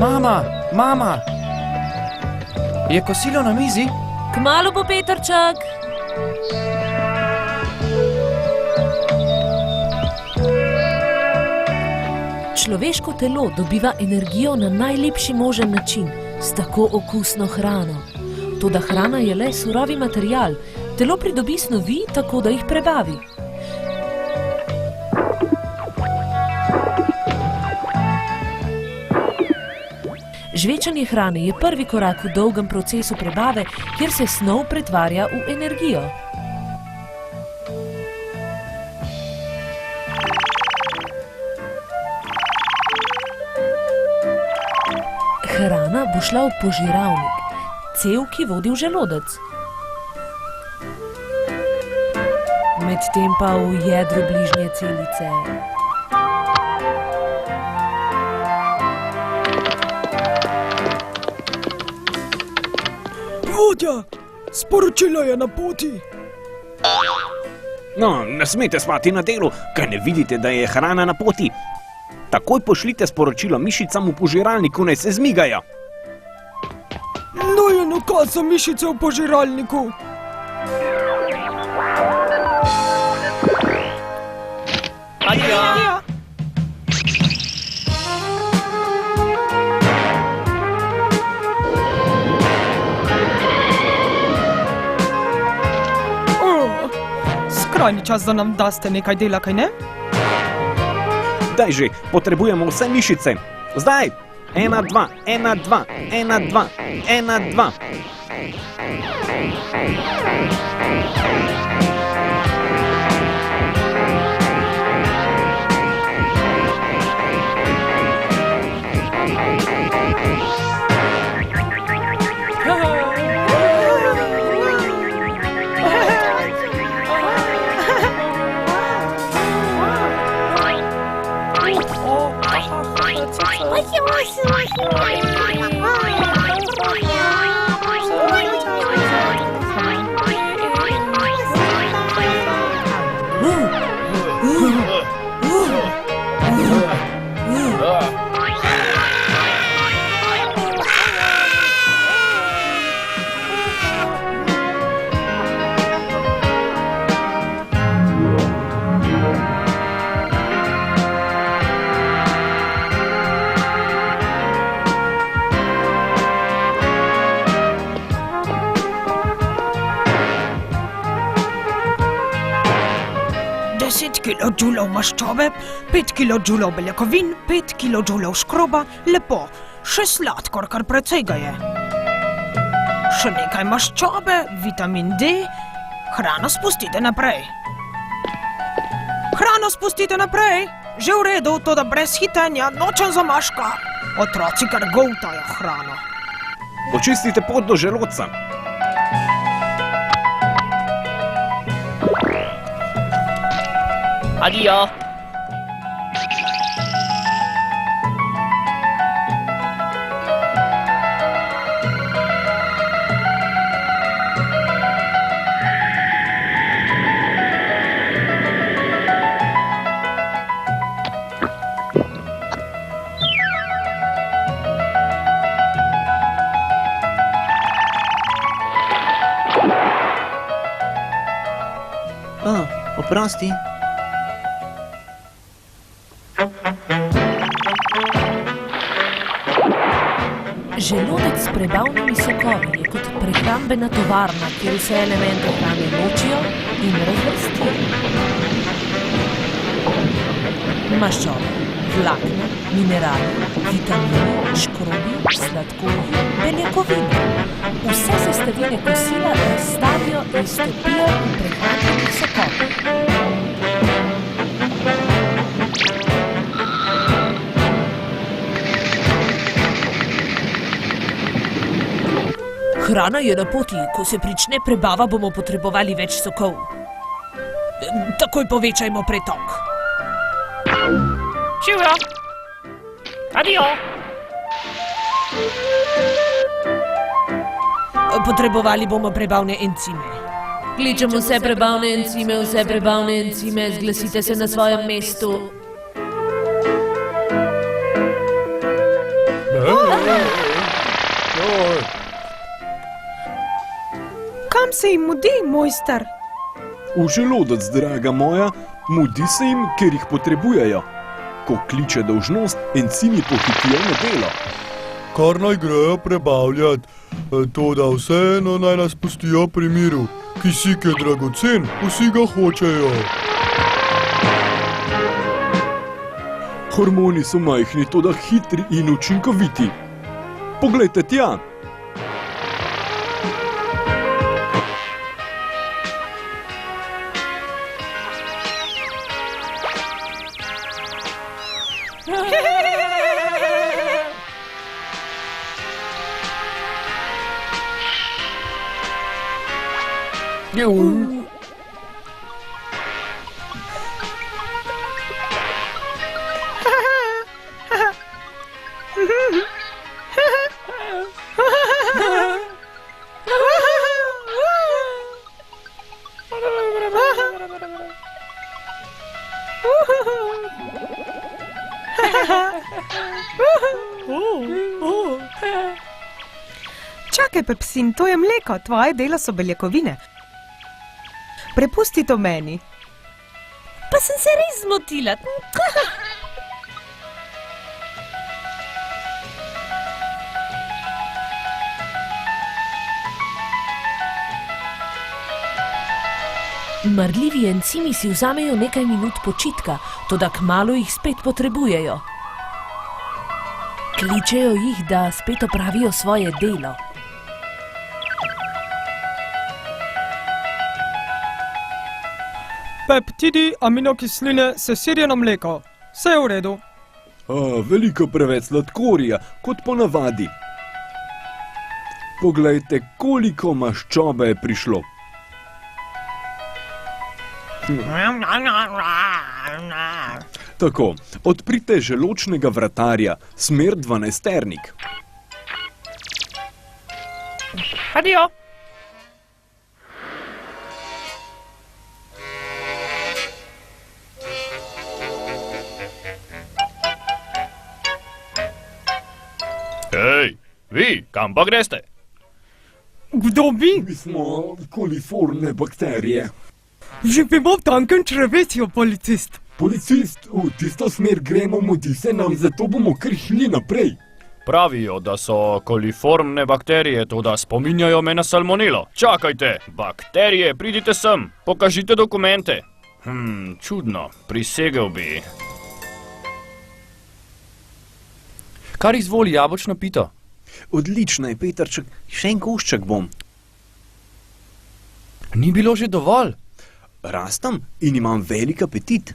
Mama! Je kosilo na mizi? Kmalu bo, Petrček. Človeško telo dobiva energijo na najlepši možen način, s tako okusno hrano. Toda hrana je le surovi material, telo pridobi snovi, tako da jih prebavi. Žvečanje hrane je prvi korak v dolgem procesu prebave, kjer se snov pretvarja v energijo. Hrana bo šla v požiralnik, cev, ki vodi v želodec. Medtem pa v jedru bližnje celice. Vodja, sporočilo je na poti. No, ne smete spati na delu, kaj ne vidite, da je hrana na poti. Takoj pošljite sporočilo mišicam v požiralniku, naj se zmigajo. No je nakaz za mišice v požiralniku. Adijo! Skrajni čas, da nam daste nekaj dela, kaj ne? Daj že, potrebujemo vse mišice. Zdaj! 1, 2, 1, 2, 1, 2, 1, 2. Kilodžulov maščobe, 5 kilodžulov beljakovin, 5 kilodžulov škroba, lepo, še sladkor, kar precej ga je. Še nekaj maščobe, vitamin D, hrano spustite naprej. Hrano spustite naprej, že v redu, toda brez hitenja, nočem zamaška. Otroci kar goltajo hrano. Počistite pot do želodca. Adijo! Oprosti. Želodec s prebavnimi sokovi je kot prehrambena tovarna, kjer vse elemente hrane ločijo in razvrstijo. Maščobe, vlakna, minerali, vitamini, škrobi, sladkorji, beljakovine. Vse sestavine kosila razstavijo in stopijo v prehrambenih sokovih. Hrana je na poti, ko se prične prebava, bomo potrebovali več sokov. Takoj povečajmo pretok. Čivjo! Adijo! Potrebovali bomo prebavne encime. Kličemo vse prebavne encime, zglasite se na svojem mestu. Kam se jim mudi, mojster? V želodec, draga moja, mudi se jim, ker jih potrebujejo. Ko kliče dolžnost, encimi pohitijo na delo. Kar naj grejo prebavljati, toda vseeno naj nas pustijo pri miru. Kisik je dragocen, vsi ga hočejo. Hormoni so majhni, toda hitri in učinkoviti. Poglejte tja! Čakaj, Pepsin, to je mleko, tvoje dela so beljakovine. Prepusti to meni. Pa sem se res zmotila. Marljivi encimi si vzamejo nekaj minut počitka, toda kmalu jih spet potrebujejo. Kličejo jih, da spet opravijo svoje delo. Peptidi, aminokisline, sesirjeno mleko. Vse je v redu. Veliko preveč sladkorja, kot ponavadi. Poglejte, koliko maščobe je prišlo. Tako, odprite želočnega vratarja, smer 12-ternik. Adijo. Hej, vi, kam pa greste? Kdo bi? Mi smo koliformne bakterije. Živimo v tankem črevesju, policist. Policist, v tisto smer gremo, mudi se nam, zato bomo kar šli naprej. Pravijo, da so koliformne bakterije, toda spominjajo me na salmonelo. Čakajte, bakterije, pridite sem, pokažite dokumente. Čudno, prisegel bi. Kar izvoli jabolčno pito. Odlično je, Petrček, še en košček bom. Ni bilo že dovolj? Rastam in imam velik apetit.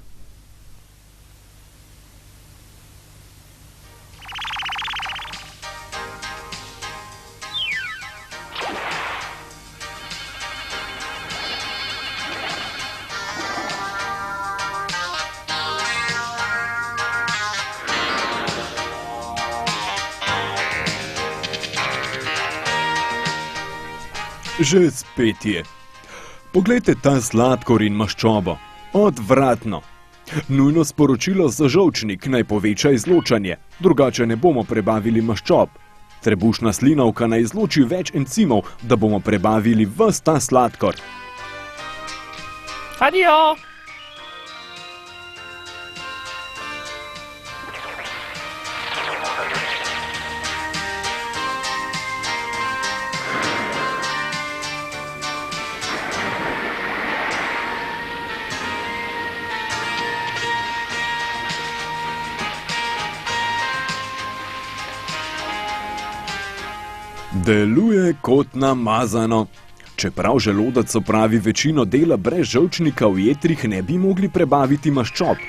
Že spet je. Poglejte ta sladkor in maščobo. Odvratno. Nujno sporočilo za žolčnik naj poveča izločanje, drugače ne bomo prebavili maščob. Trebušna slinavka naj izloči več encimov, da bomo prebavili ves ta sladkor. Adijo! Deluje kot namazano. Čeprav želodec opravi večino dela brez žolčnika, v jetrih ne bi mogli prebaviti maščob.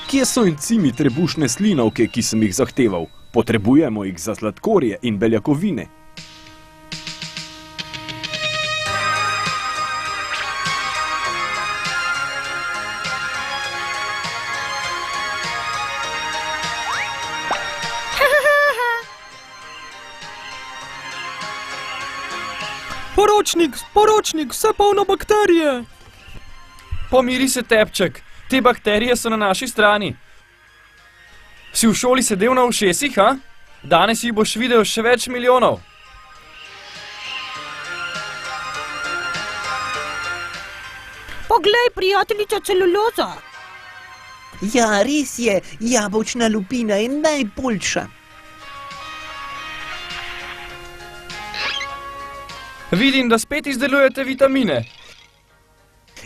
Kje so encimi trebušne slinavke, ki sem jih zahteval? Potrebujemo jih za sladkorje in beljakovine. Poročnik, vse polno bakterije. Pomiri se, Tepček, te bakterije so na naši strani. Si v šoli sedel na ušesih, a? Danes jih boš videl še več milijonov. Poglej, prijateljica celuloza. Ja, res je, jabolčna lupina je najboljša. Vidim, da spet izdelujete vitamine.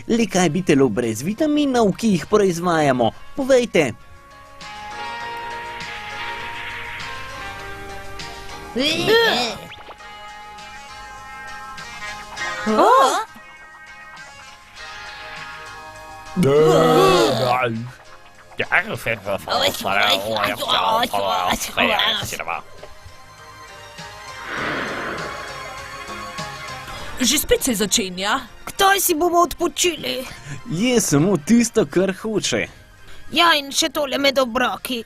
Le kaj bi telo brez vitaminov, ki jih proizvajamo? Povejte. Že spet se začenja. Kdaj si bomo odpočili? Je samo tisto, kar hoče. Ja, in še tole med obroki.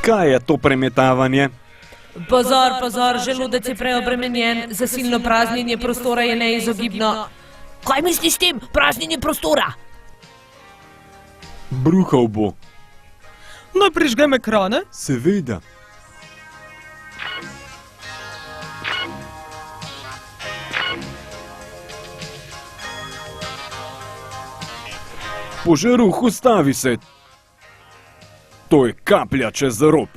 Kaj je to premetavanje? Pozor, pozor, želodec je preobremenjen, zasilno praznjenje prostora je neizogibno. Kaj misliš s tem, praznjenje prostora? Bruhal bo. Naj prižgem ekrane. Seveda. Požaruh, ustavi se. To je kaplja čez rob.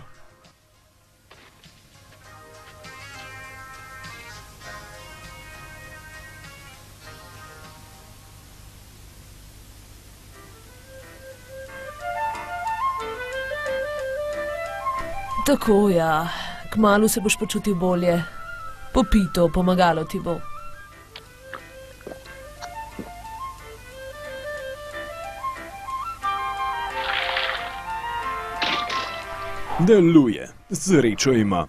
Tako, ja. Kmalu se boš počutil bolje. Popij to, pomagalo ti bo. Deluje, srečo ima.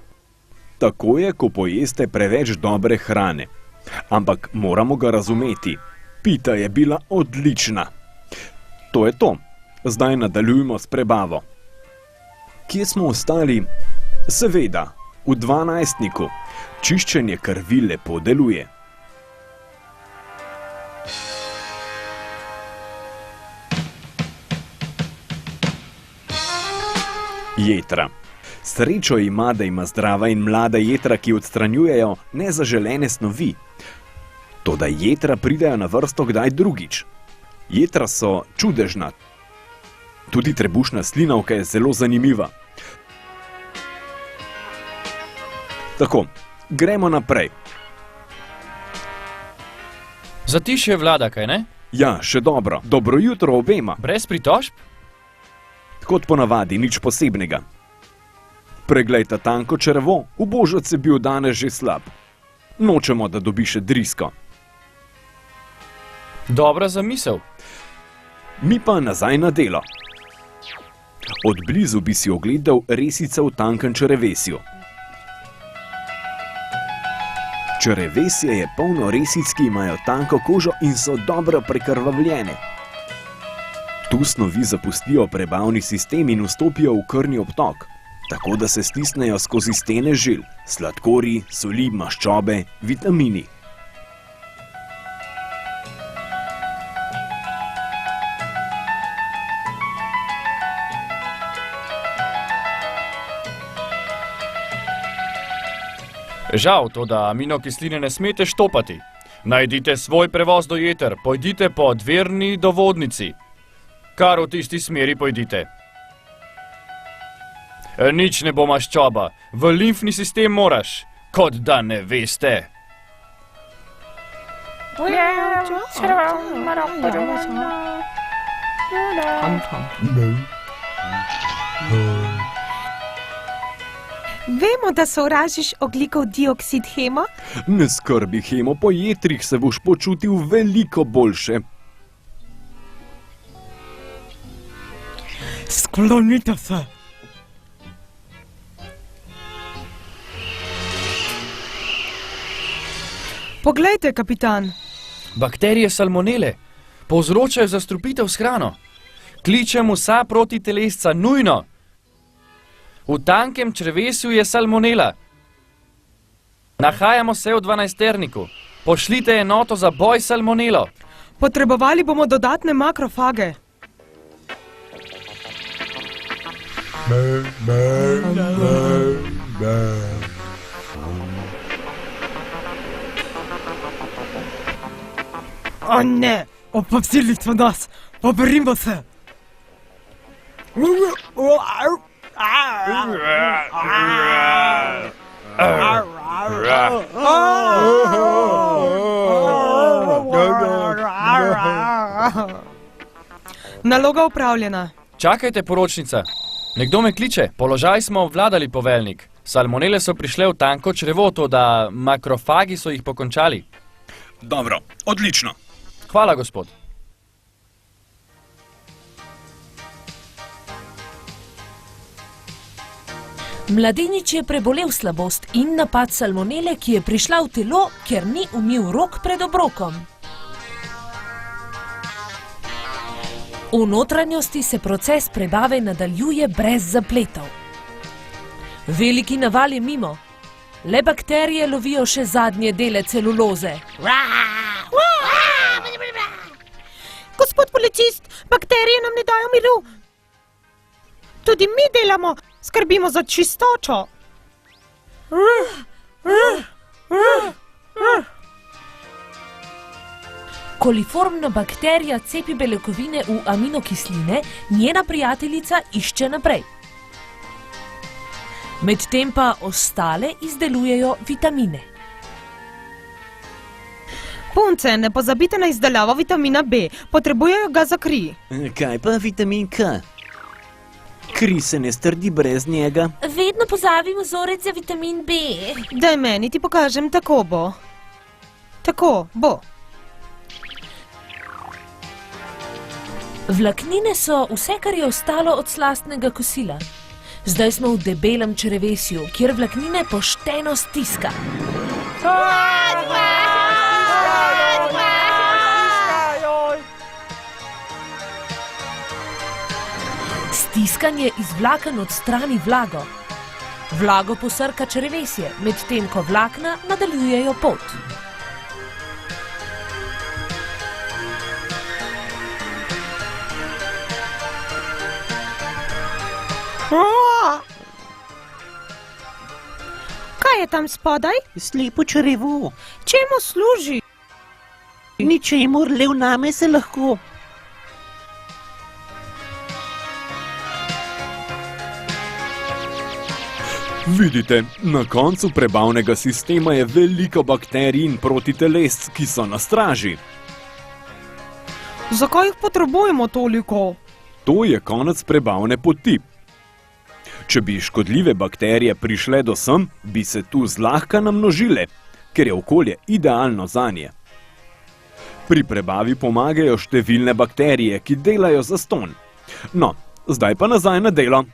Tako je, ko pojeste preveč dobre hrane. Ampak moramo ga razumeti. Pita je bila odlična. To je to. Zdaj nadaljujemo s prebavo. Kje smo ostali? Seveda, v 12. Čiščenje krvi lepo deluje. Jetra. Srečo ima, da ima zdrava in mlada jetra, ki odstranjujejo nezaželene snovi. Toda jetra pridejo na vrsto kdaj drugič. Jetra so čudežna. Tudi trebušna slinavka je zelo zanimiva. Tako, gremo naprej. Zatišje vlada, kaj ne? Ja, še dobro. Dobro jutro obema. Brez pritožb? Kot ponavadi, nič posebnega. Preglejta tanko črevo, ubožec je bil danes že slab. Nočemo, da dobi še drisko. Dobra zamisel. Mi pa nazaj na delo. Od blizu bi si ogledal resice v tankem črevesju. Črevesje je polno resic, ki imajo tanko kožo in so dobro prekrvavljene. Tu snovi zapustijo prebavni sistem in vstopijo v krvni obtok, tako da se stisnejo skozi stene žil, sladkorji, soli, maščobe, vitamini. Žal, to da aminokisline ne smete štopati. Najdite svoj prevoz do jeter, pojdite po dverni dovodnici. Kar v tisti smeri pojdite. Nič ne bo maščoba, v limfni sistem moraš, kot da ne veste. Vemo, da sovražiš ogljikov dioksid, Hemo. Ne skrbi, Hemo, po jetrih se boš počutil veliko boljše. Sklonite se. Poglejte, kapitan. Bakterije salmonele povzročajo zastrupitev s hrano. Kličem vsa protitelesca, nujno. V tankem črevesju je salmonela. Nahajamo se v 12-terniku. Pošljite enoto za boj s salmonelo. Potrebovali bomo dodatne makrofage. O ne, opazili so nas, poberimo se. Naloga upravljena. Čakajte, poročnica. Nekdo me kliče. Položaj smo obvladali, poveljnik. Salmonele so prišle v tanko črevo, toda makrofagi so jih pokončali. Dobro, odlično. Hvala, gospod. Mladenič je prebolel slabost in napad salmonele, ki je prišla v telo, ker ni umil rok pred obrokom. V notranjosti se proces prebave nadaljuje brez zapletov. Veliki naval je mimo. Le bakterije lovijo še zadnje dele celuloze. Gospod policist, bakterije nam ne dajo miru. Tudi mi delamo, skrbimo za čistočo. Koliformna bakterija cepi beljakovine v aminokisline, njena prijateljica išče naprej. Medtem pa ostale izdelujejo vitamine. Punce, ne pozabite na izdelavo vitamina B, potrebujejo ga za kri. Kaj pa vitamin K? Kri se ne strdi brez njega. Vedno pozabim vzorec za vitamin B. Daj meni, ti pokažem, tako bo. Tako bo. Vlaknine so vse, kar je ostalo od slastnega kosila. Zdaj smo v debelem črevesju, kjer vlaknine pošteno stiska. Stiskanje iz vlaken odstrani vlago. Vlago posrka črevesje, medtem ko vlakna nadaljujejo pot. Kaj je tam spodaj? Slepo črevo. Čemu služi? Ničemur, le vname se lahko. Vidite, na koncu prebavnega sistema je veliko bakterij in protiteles, ki so na straži. Zakaj jih potrebujemo toliko? To je konec prebavne poti. Če bi škodljive bakterije prišle do sem, bi se tu zlahka namnožile, ker je okolje idealno zanje. Pri prebavi pomagajo številne bakterije, ki delajo zastonj. No, zdaj pa nazaj na delo.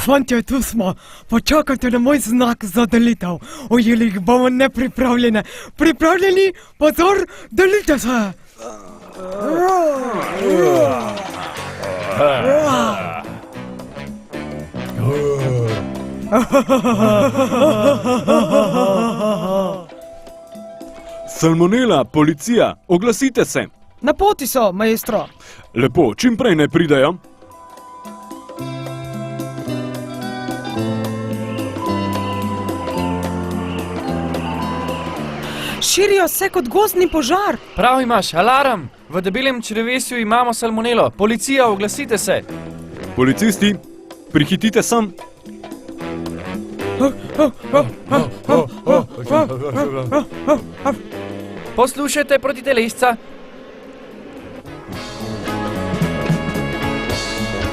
Fantje, tu smo. Počakajte na moj znak za delitev. Ujeli jih bomo nepripravljene. Pripravljeni? Pozor, delite se! Salmonela, policija, oglasite se. Na poti so, maestro. Lepo, čim prej ne pridejo. Širijo se kot gozdni požar. Prav imaš, alarm! V debelem črevesju imamo salmonelo. Policija, oglasite se. Policisti, prihitite sem. Poslušajte protitelesca.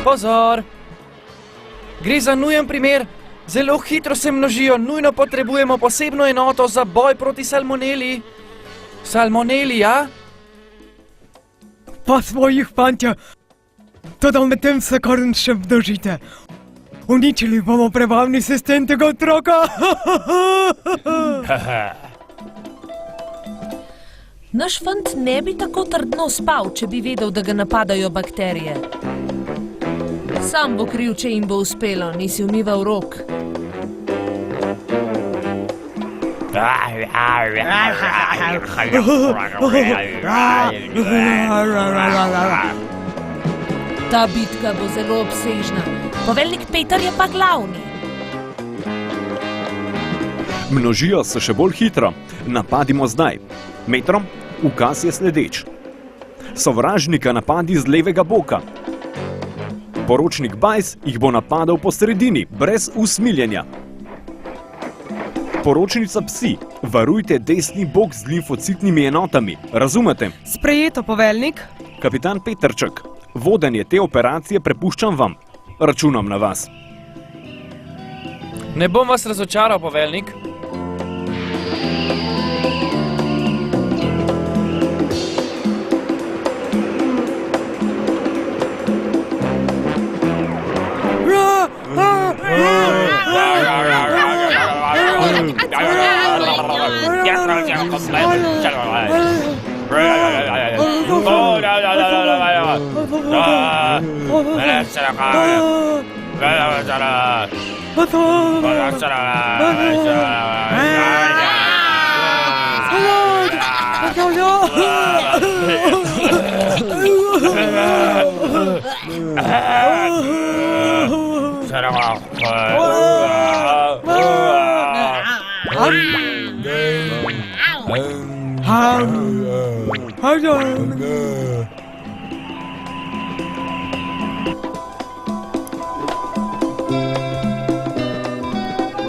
Pozor! Gre za nujen primer. Zelo hitro se množijo, nujno potrebujemo posebno enoto za boj proti salmoneli. Salmoneli, ja? Pa smo jih, fantje. Toda medtem se kar še množite. Uničili bomo prebavni sistem tega otroka. Naš fant ne bi tako trdno spal, če bi vedel, da ga napadajo bakterije. Sam bo kriv, če jim bo uspelo, nisi umival rok. Ta bitka bo zelo obsežna. Poveljnik Peter je pa glavni. Množijo se še bolj hitro. Napadimo zdaj. Metro, ukaz je sledeč. Sovražnika napadi z levega boka. Poročnik Bajs jih bo napadal po sredini, brez usmiljenja. Poročnica Psi, varujte desni bok z limfocitnimi enotami. Razumete? Sprejeto, poveljnik. Kapitan Peterček, vodenje te operacije prepuščam vam. Računam na vas. Ne bom vas razočaral, poveljnik.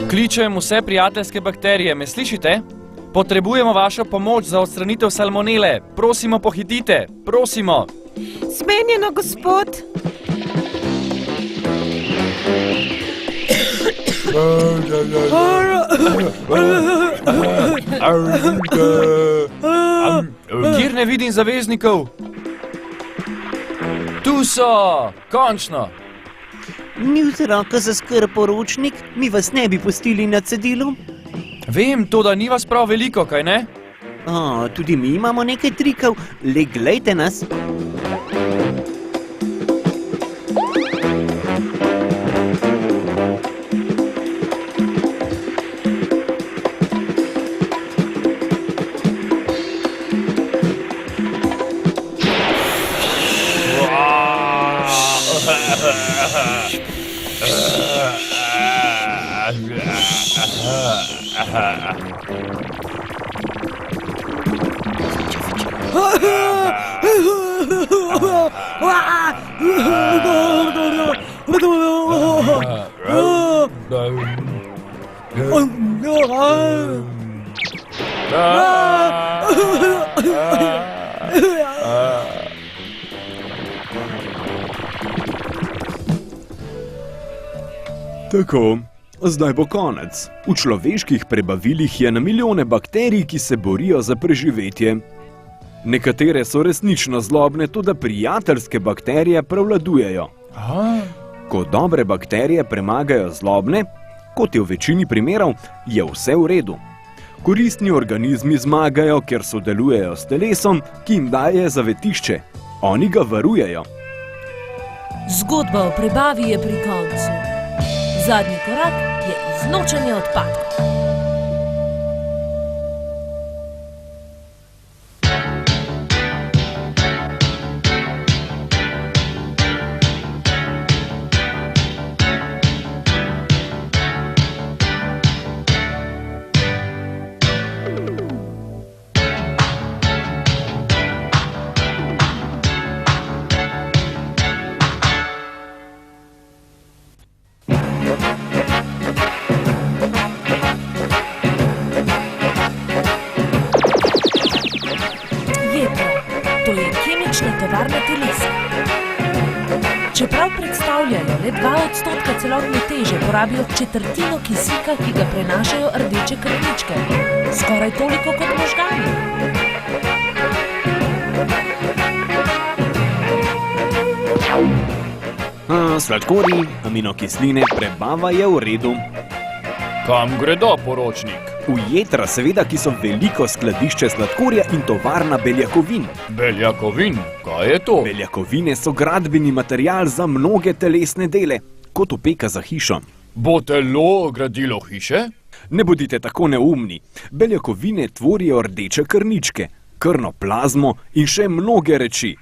Kličem vse prijateljske bakterije, me slišite? Potrebujemo vašo pomoč za odstranitev salmonele. Prosimo, pohitite, prosimo. Zmenjeno, gospod. Kjer ne vidim zaveznikov? Tu so, končno. Ni vzroka za skrb, poročnik, mi vas ne bi pustili na cedilu. Vem, to da ni vas prav veliko, kaj ne? Tudi mi imamo nekaj trikov, le glejte nas. Tako, zdaj bo konec. V človeških prebavilih je na milijone bakterij, ki se borijo za preživetje. Nekatere so resnično zlobne, tudi prijateljske bakterije prevladujejo. Ko dobre bakterije premagajo zlobne, kot je v večini primerov, je vse v redu. Koristni organizmi zmagajo, ker sodelujejo s telesom, ki jim daje zavetišče. Oni ga varujejo. Zgodba o prebavi je pri koncu. Zadnji korak je izločanje odpadkov. Čeprav predstavljajo le 2% celotne teže, porabijo četrtino kisika, ki ga prenašajo rdeče krvničke. Skoraj toliko kot možgani. Sladkorji, aminokisline, prebava je v redu. Kam gredo, poročnik? V jetra, seveda, ki so veliko skladišče sladkorja in tovarna beljakovin. Beljakovin? Kaj je to? Beljakovine so gradbeni material za mnoge telesne dele, kot opeka za hišo. Bo telo gradilo hiše? Ne bodite tako neumni. Beljakovine tvorijo rdeče krničke, krvno plazmo in še mnoge reči.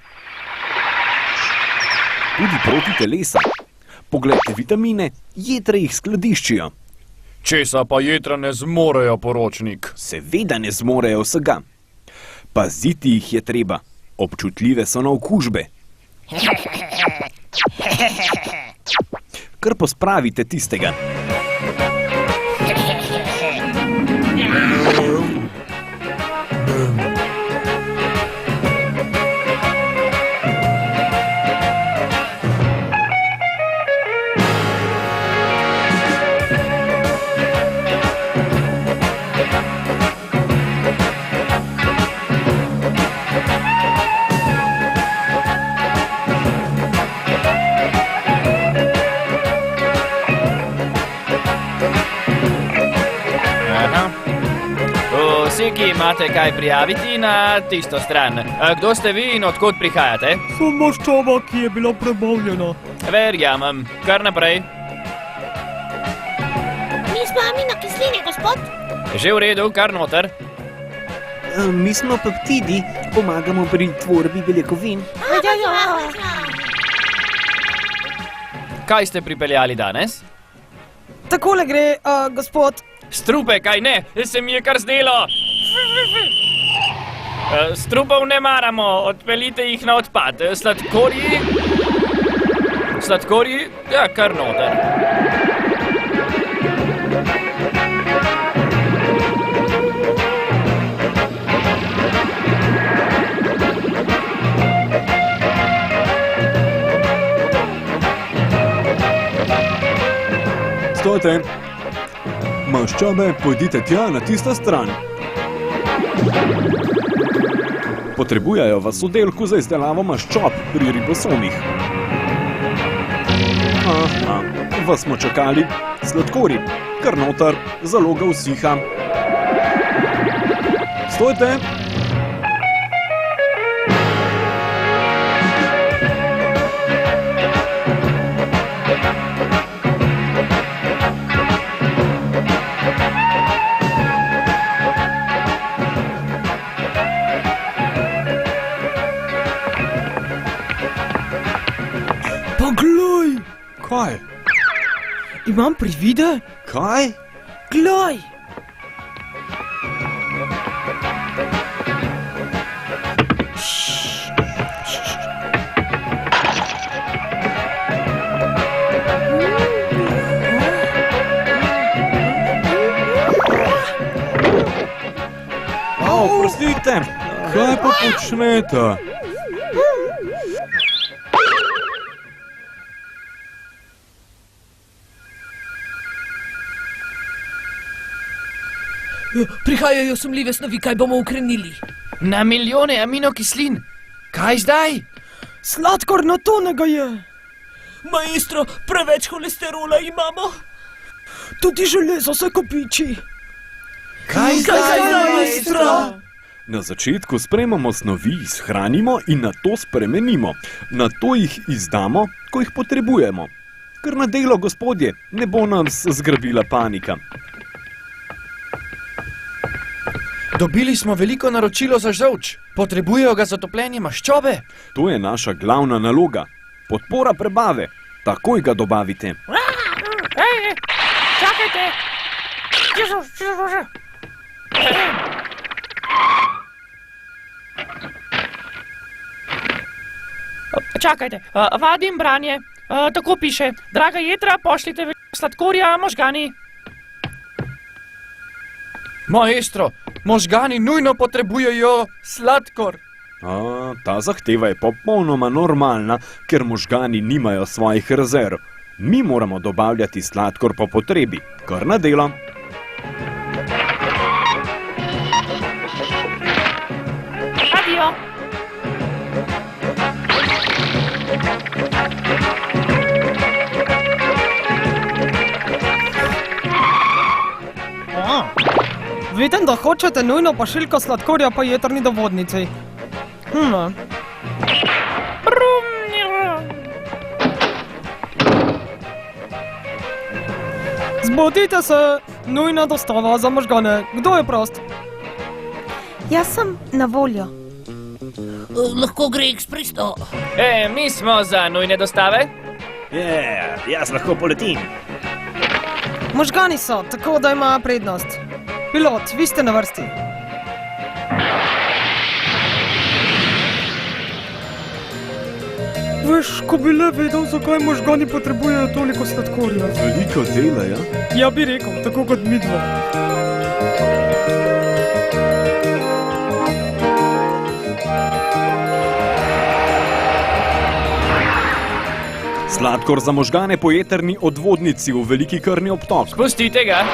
Tudi proti telesa. Poglejte vitamine, jetra jih skladiščijo. Česa pa jetra ne zmorejo, poročnik? Seveda ne zmorejo vsega. Paziti jih je treba. Občutljive so na okužbe. Kar pospravite tistega. Vsi, ki imate kaj prijaviti na tisto stran. Kdo ste vi in odkot prihajate? Sem maščoba, ki je bila prebavljena. Verjamem. Kar naprej. Mi smo aminokisline, gospod. Že v redu, kar noter. Mi smo peptidi, pomagamo pri tvorbi beljakovin. Kaj ste pripeljali danes? Takole gre, gospod. Strupe, kaj ne? Se mi je kar zdelo. Strupov ne maramo, odpeljite jih na odpad. Sladkorji? Sladkorji? Ja, kar noter. Stojte. Maščobe, pojdite tja na tisto stran. Potrebujejo vas v oddelku za izdelavo maščob pri ribosomih. Aha, vas smo čakali. Sladkorji, kar noter, zaloga usiha. Stojte! Poglej, Kaj? imam privide? Kaj? Glej! Oprostite! Kaj pa počnete? Prihajajo sumljive snovi, kaj bomo ukrenili? Na milijone aminokislin. Kaj zdaj? Sladkor na tonega je. Maestro, preveč holesterola imamo. Tudi železo se kopiči. Kaj zdaj, maestro? Na začetku sprejmemo snovi, shranimo in nato spremenimo. Nato jih izdamo, ko jih potrebujemo. Kar na delo, gospodje, ne bo nas zgrabila panika. Dobili smo veliko naročilo za žolč. Potrebujejo ga za topljenje maščobe. To je naša glavna naloga. Podpora prebave. Takoj ga dobavite. Čakajte. Čakajte, vadim branje. Tako piše. Draga jetra, pošljite sladkorja možgani. Maestro, možgani nujno potrebujejo sladkor. Ta zahteva je popolnoma normalna, ker možgani nimajo svojih rezerv. Mi moramo dobavljati sladkor po potrebi. Kar na delo. Adijo. Vidim, da hočete nujno pošiljko sladkorja po jedrni dovodnici. Zbudite se, nujna dostava za možgane. Kdo je prost? Jaz sem na voljo. Lahko gre ekspresno. Mi smo za nujne dostave. Jaz lahko poletim. Možgani so, tako da ima prednost. Pilot, vi ste na vrsti. Veš, ko bi le vedel, zakaj možgani potrebujejo toliko sladkorja. Veliko dela, ja? Ja bi rekel, tako kot midva. Sladkor za možgane po jetrni odvodnici v veliki krvni obtok. Spustite ga.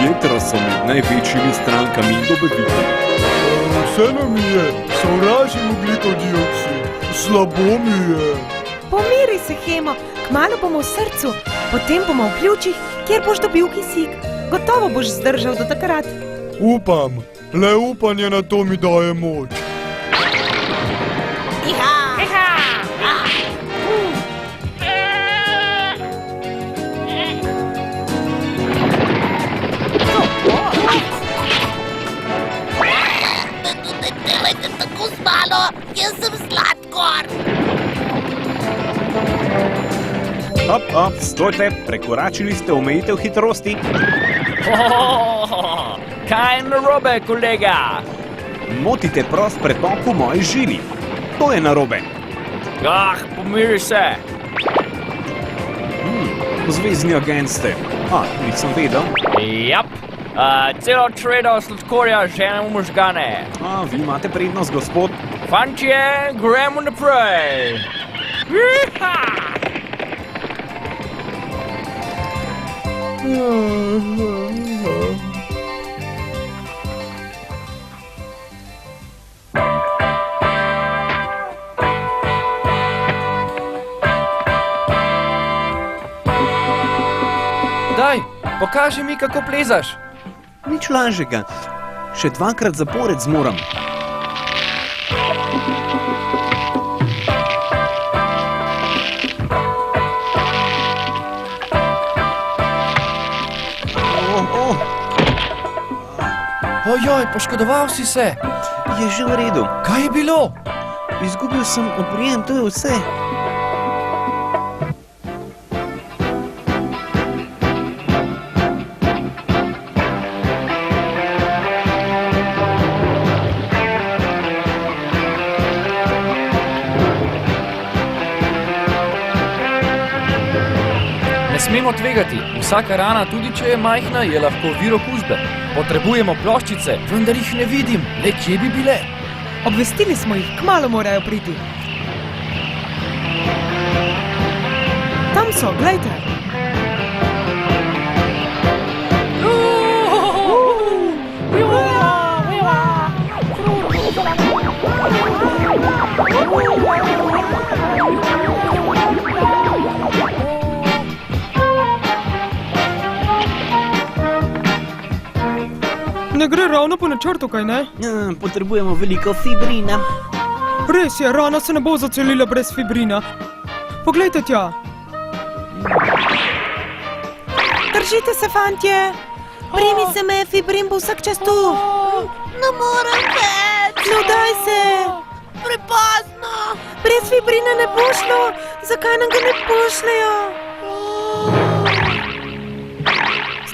Jetra so med največjimi strankami in dobavitelji. Vse nam je, sovražim ogljikov dioksid. Slabo mi je. Pomiri se, Hemo, kmalu bomo v srcu, potem bomo v pljučih, kjer boš dobil kisik. Gotovo boš zdržal do takrat. Upam, le upanje na to mi daje moč. Delajte tako z malo, jaz sem sladkor. Stojte, prekoračili ste omejitev hitrosti. Kaj je narobe, kolega? Motite prost pretok v moji žili. To je narobe. Pomiri se. Zvezni agent ste. Nisem vedel. Jap. Celo čredo sladkorja ženemo možgane. Vi imate prednost, gospod. Fantje, gremo naprej. Daj, pokaži mi, kako plezaš. Nič lažjega. Še 2krat zapored zmoram. Ojoj, poškodoval si se. Je že v redu. Kaj je bilo? Izgubil sem oprijem, to je vse. Ne smemo tvegati. Vsaka rana, tudi če je majhna, je lahko vir okužbe. Potrebujemo ploščice, vendar jih ne vidim. Le kje bi bile? Obvestili smo jih, kmalu morajo priti. Tam so, glejte. Ne gre ravno po načrtu, kaj ne? Potrebujemo veliko fibrina. Res je, rana se ne bo zacelila brez fibrina. Poglejte tja. Držite se, fantje. Primi se me, fibrin bo vsak čas tu. Ne morem več. No, daj se. Prepozno. Brez fibrina ne bo šlo. Zakaj nam ga ne pošljejo?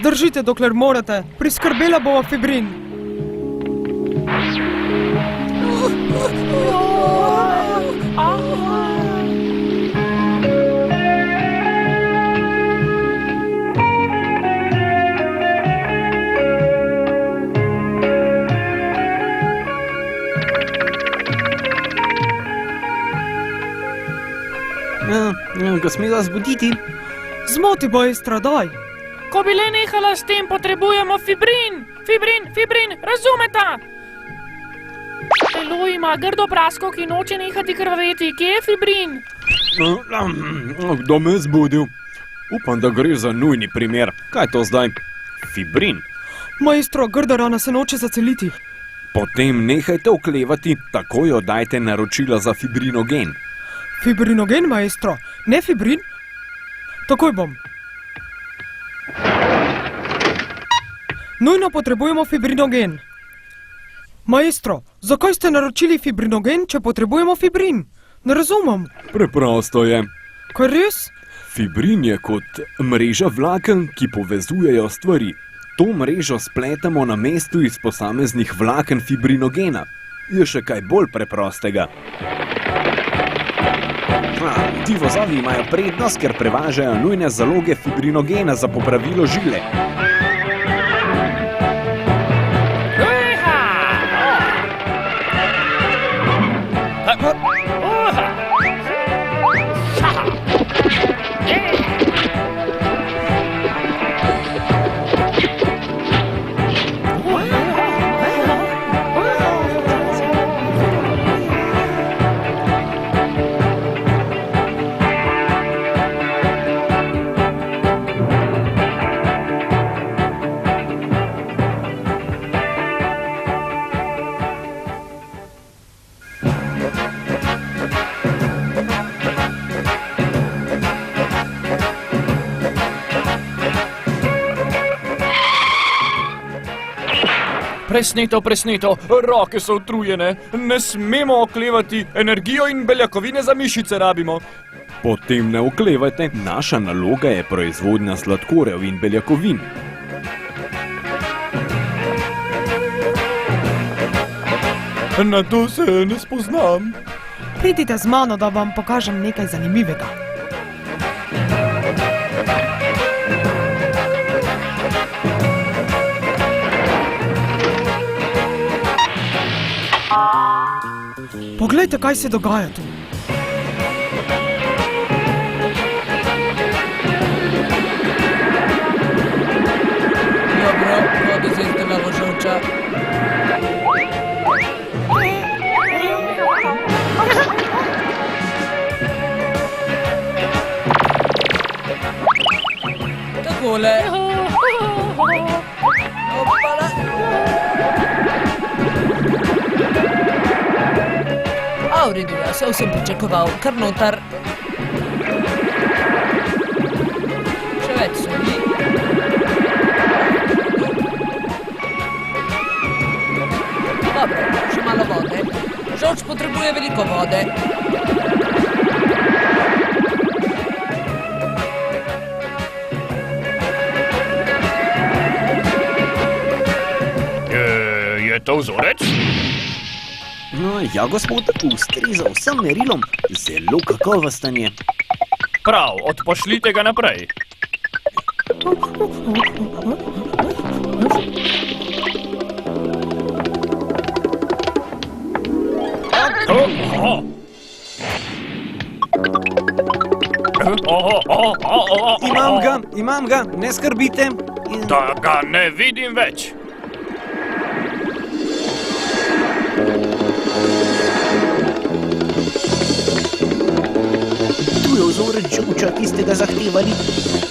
Zdržite, dokler morate. Priskrbela bova fibrin. Ga smela zbuditi? Zmoti bo stradaj. Ko bi le nehala s tem, potrebujemo fibrin. Fibrin, razumeta? Telo ima grdo prasko, ki noče nehati krvaveti. Kje je fibrin? Kdo me je zbudil? Upam, da gre za nujni primer. Kaj je to zdaj? Fibrin. Maestro, grda rana se noče zaceliti. Potem nehajte oklevati, takoj oddajte naročila za fibrinogen. Fibrinogen, maestro, ne fibrin? Takoj bom. Nujno potrebujemo fibrinogen. Maestro, zakaj ste naročili fibrinogen, če potrebujemo fibrin? Ne razumem. Preprosto je. Kaj res? Fibrin je kot mreža vlaken, ki povezujejo stvari. To mrežo spletamo na mestu iz posameznih vlaken fibrinogena. Je še kaj bolj preprostega. Ti vozovi imajo prednost, ker prevažajo nujne zaloge fibrinogena za popravilo žile. Presneto, roke so utrujene, ne smemo oklevati, energijo in beljakovine za mišice rabimo. Potem ne oklevajte, naša naloga je proizvodnja sladkorjev in beljakovin. Na to se ne spoznam. Pridite z mano, da vam pokažem nekaj zanimivega. Poglejte, kaj se dogaja tu. Dobro, vodo se izdelava žolča. Takole. Opala. A, v redu, ja, vse sem pričakoval, kar notar. Še več soli. Dobro, še malo vode. Žolč potrebuje veliko vode. Je to vzorec? No, ja, gospod, ustreza vsem merilom. Zelo kakovosten je. Prav, odpošljite ga naprej. Imam ga, ne skrbite. Da ga ne vidim več. Tu je vzorec žolča, ki ste ga zahtevali.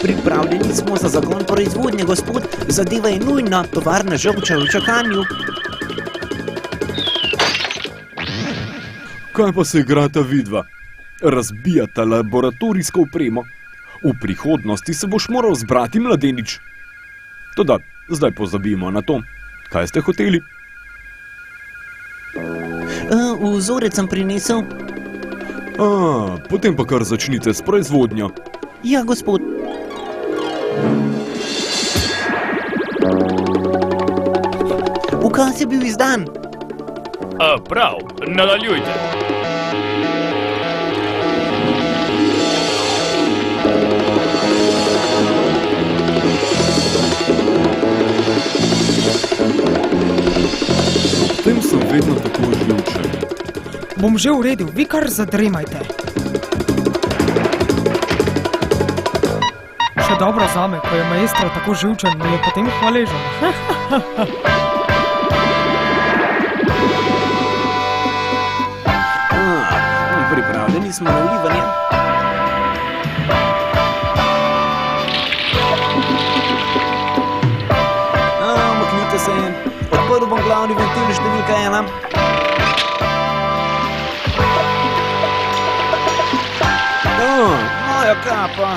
Pripravljeni smo za zagon proizvodnje, gospod. Zadeva je nujna, tovarna žolča v čakanju. Kaj pa se igrata vidva? Razbijata laboratorijsko opremo. V prihodnosti se boš moral zbrati, mladenič. Toda, zdaj pozabimo na to. Kaj ste hoteli? Vzorec sem prinesel. Potem pa kar začnite s proizvodnjo. Ja, gospod. Ukaz je bil izdan. Prav, nadaljujte. Potem sem vedno tako živčen. Bom že uredil, vi kar zadremajte. Še dobro zame, ko je maestro tako živčen, mi je potem hvaležen. pritisnimo na vlivanje. Umaknite se. Odprl bom glavni ventil številka 1. Moja kapa.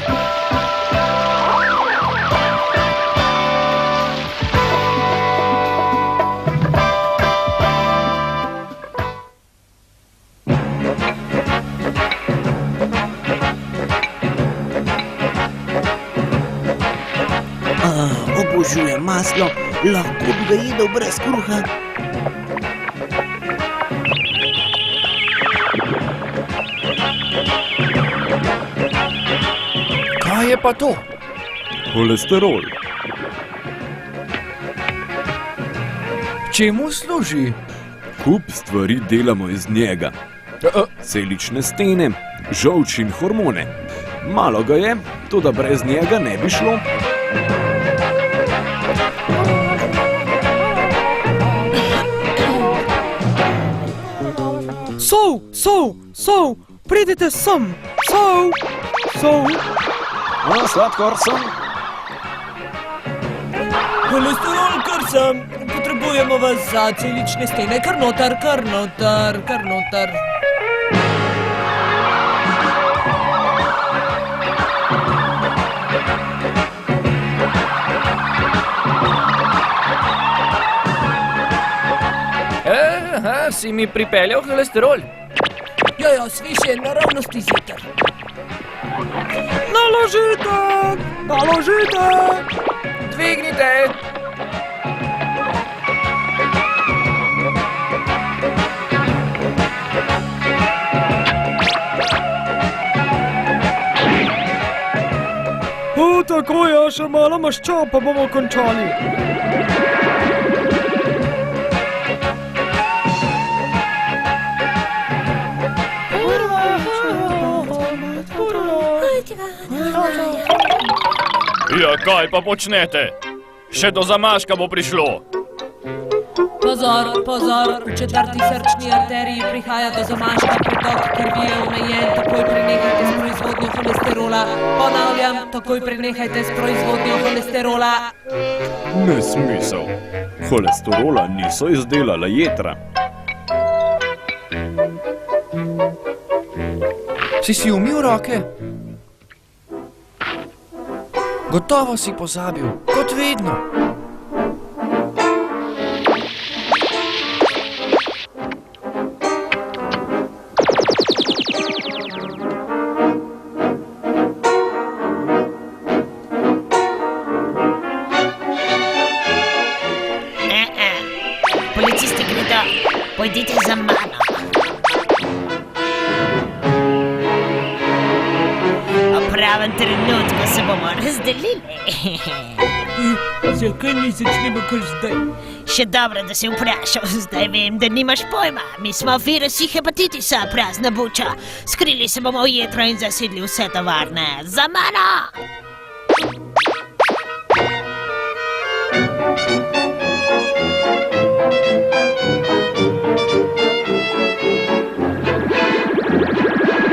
Obožujem maslo, lahko bi ga jedel brez kruha. Kaj je pa to? Holesterol. Čemu služi? Kup stvari delamo iz njega. Celične stene, žolč in hormone. Malo ga je, toda brez njega ne bi šlo. Sol, pridite sem, sol. Sladkor sem. Holesterol, kar sem. Potrebujemo vas za celične stene. Kar noter. Si mi pripeljal holesterol? Ja, sviše, naravnosti ziter. Naložite! Dvignite! Tako je, še malo maščob, pa bomo končali. Ja, kaj pa počnete? Še do zamaška bo prišlo. Pozor, v četrti srčni arteriji prihaja do zamaška, pritok krvi je omejen, takoj prenehajte s proizvodnjo holesterola. Ponavljam, takoj prenehajte s proizvodnjo holesterola. Nesmisel. Holesterola niso izdelala jetra. Si umil roke? Gotovo si pozabil, kot vedno. Policisti gredo, pojdite za mano. V pravem trenutku se bomo razdelili. Zakaj ne začnemo kar zdaj? Še dobro, da si vprašal, zdaj vem, da nimaš pojma. Mi smo virusi hepatitisa, prazna buča. Skrili se bomo v jedro in zasedli vse tovarne. Za mano!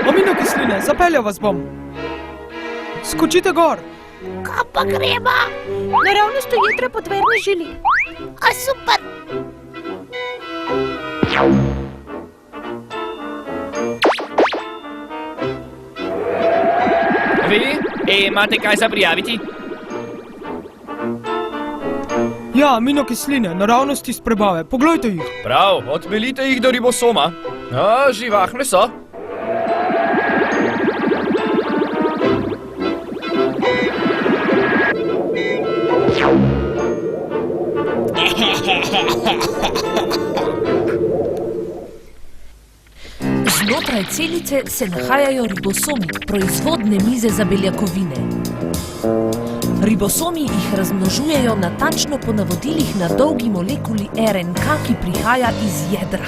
Aminokisline, zapeljal vas bom. Skočite gor. Kam pa gremo? Naravnost v jedra podverne žili. A super! Vi? Imate kaj za prijaviti? Ja, aminokisline, naravnosti iz prebave. Poglejte jih. Prav, odpeljite jih do ribosoma. Živahne so. Znotraj celice se nahajajo ribosomi, proizvodne mize za beljakovine. Ribosomi jih razmnožujejo natančno po navodilih na dolgi molekuli RNK, ki prihaja iz jedra.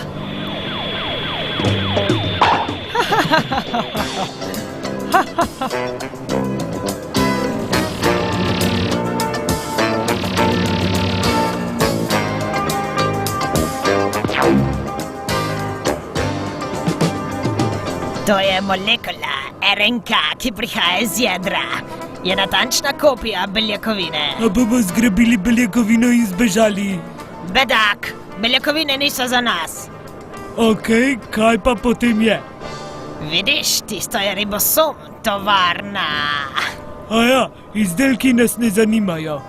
To je molekula RNK, ki prihaja iz jedra. Je natančna kopija beljakovine. A bomo zgrabili beljakovino in zbežali? Bedak, beljakovine niso za nas. Okej, kaj pa potem je? Vidiš, tisto je ribosom, tovarna. Aja, izdelki nas ne zanimajo.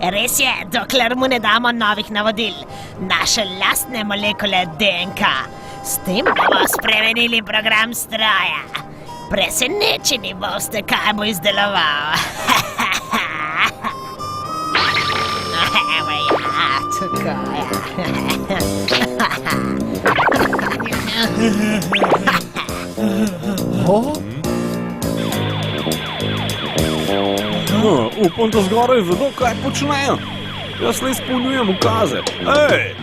Res je, dokler mu ne damo novih navodil, naše lastne molekule DNK. S tem bomo spremenili program stroja. Presenečeni boste, kaj bo izdeloval. Evo ja, tukaj. Upam, da zgoraj vedo, kaj počnejo. Jaz le izpolnjujem ukaze. Ej!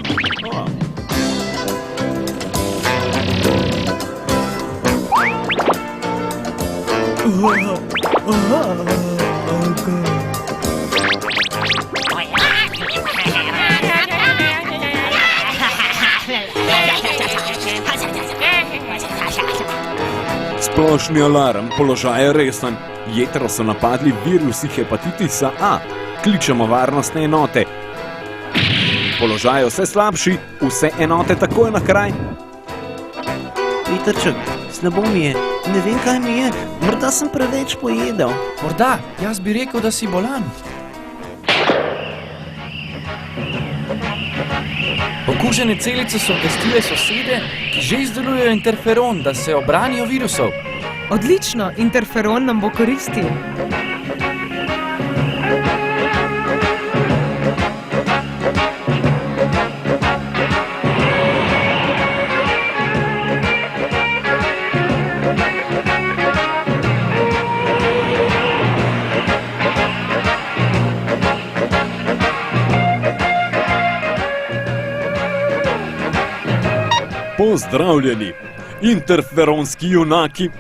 Splošni alarm, položaj je resen. Jetro so napadli virusi hepatitisa A. Kličemo varnostne enote. Položaj je vse slabši, vse enote takoj na kraj. Petrček, slabo mi je. Ne vem, kaj mi je. Morda sem preveč pojedel. Morda, jaz bi rekel, da si bolan. Okužene celice so obvestile sosede, ki že izdelujejo interferon, da se obranijo virusov. Odlično, interferon nam bo koristil. Pozdravljeni, interferonski junaki.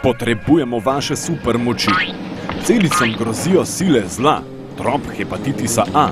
Potrebujemo vaše supermoči. Celicam grozijo sile zla, trop hepatitisa A.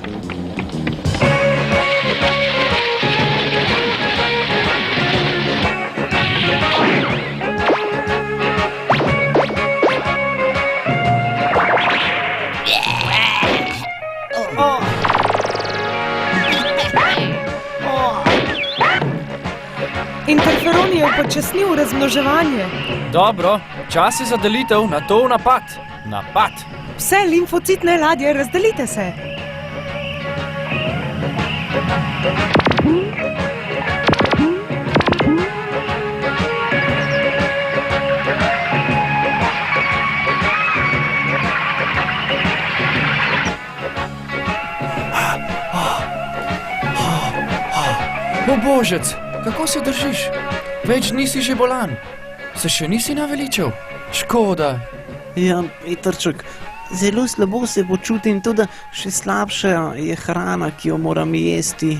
Interferon je upočasnil razmnoževanje. Dobro, čas je za delitev, na to v napad. Napad! Vse limfocitne ladje, razdelite se. O božec, kako se držiš? Več nisi že bolan. Se še nisi naveličal? Škoda. Ja, Petrček, zelo slabo se počutim, tudi še slabša je hrana, ki jo moram jesti.